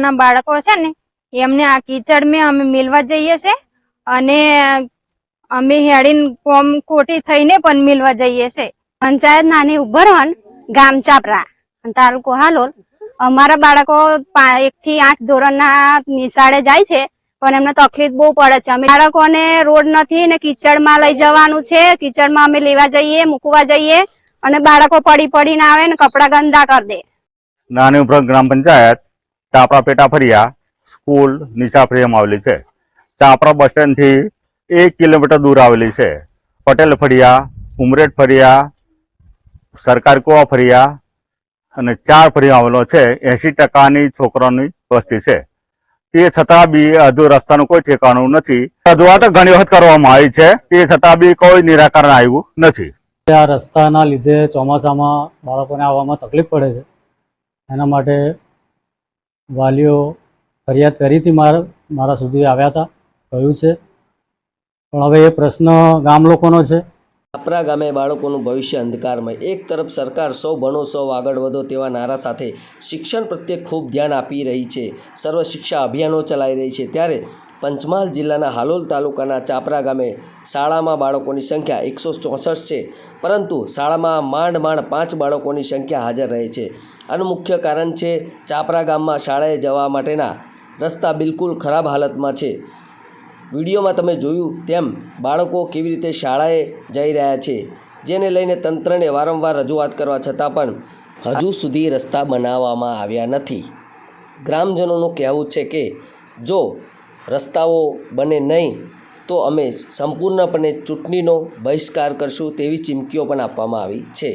ધોરણોના બાળકો છે ને એમને આ કીચડ મેં અમે મિલવા જઈએ છે અને અમે હેડીને કોમ ખોટી થઈને પણ મિલવા જઈએ છે। પંચાયત નાની ઉભરવન ગામ ચાપરા તાલુકો હાલોલ। અમારા બાળકો 1 થી 8 ધોરણના નિશાળે જાય છે પણ એમને તકલીફ બહુ પડે છે। અમે બાળકોને રોડ નથી ને કિચડમાં લઈ જવાનું છે। કિચડમાં અમે લેવા જઈએ મૂકવા જઈએ અને બાળકો પડીને આવે ને કપડા ગંદા કરી દે। નાની ઉપરાંત ગ્રામ પંચાયત ચાપરા પેટા ફરિયા સ્કૂલ નીચા ફરિયામાં આવેલી છે। ચાપરા બસ સ્ટેન્ડ થી 1 કિલોમીટર દૂર આવેલી છે। પટેલ ફરિયા, ઉમરેઠ ફરિયા, સરકારી કુવા ફરિયા અને 4 ફરિયા આવેલો છે। 80% છોકરાઓની વસ્તી છે। તે છતાં બી હજુ રસ્તાનું કોઈ ઠેકાણું નથી। રજૂઆત ઘણી વખત કરવામાં આવી છે, તે છતાં બી કોઈ નિરાકરણ આવ્યું નથી। આ રસ્તાના લીધે ચોમાસામાં બાળકોને આવવામાં તકલીફ પડે છે। એના માટે વાલીઓ ફરિયાદ કરી હતી, મારા સુધી આવ્યા હતા, કહ્યું છે, પણ હવે એ પ્રશ્ન ગામ લોકોનો છે। ચાપરા ગામે બાળકોનું ભવિષ્ય અંધકારમય। એક તરફ સરકાર સૌ ભણો સૌ આગળ વધો તેવા નારા સાથે શિક્ષણ પ્રત્યે ખૂબ ધ્યાન આપી રહી છે, સર્વ શિક્ષા અભિયાનો ચલાવી રહી છે, ત્યારે પંચમહાલ જિલ્લાના હાલોલ તાલુકાના ચાપરા ગામે શાળામાં બાળકોની સંખ્યા 164 છે, પરંતુ શાળામાં માંડ 5 બાળકોની સંખ્યા હાજર રહે છે। આનું મુખ્ય કારણ છે ચાપરા ગામમાં શાળાએ જવા માટેના રસ્તા બિલકુલ ખરાબ હાલતમાં છે। વિડીયોમાં તમે જોયું તેમ બાળકો કેવી રીતે શાળાએ જઈ રહ્યા છે, જેને લઈને તંત્રને વારંવાર રજૂઆત કરવા છતાં પણ હજુ સુધી રસ્તા બનાવવામાં આવ્યા નથી। ગ્રામજનોનું કહેવું છે કે જો રસ્તાઓ બને નહીં તો અમે સંપૂર્ણપણે ચૂંટણીનો બહિષ્કાર કરશું તેવી ચીમકીઓ પણ આપવામાં આવી છે।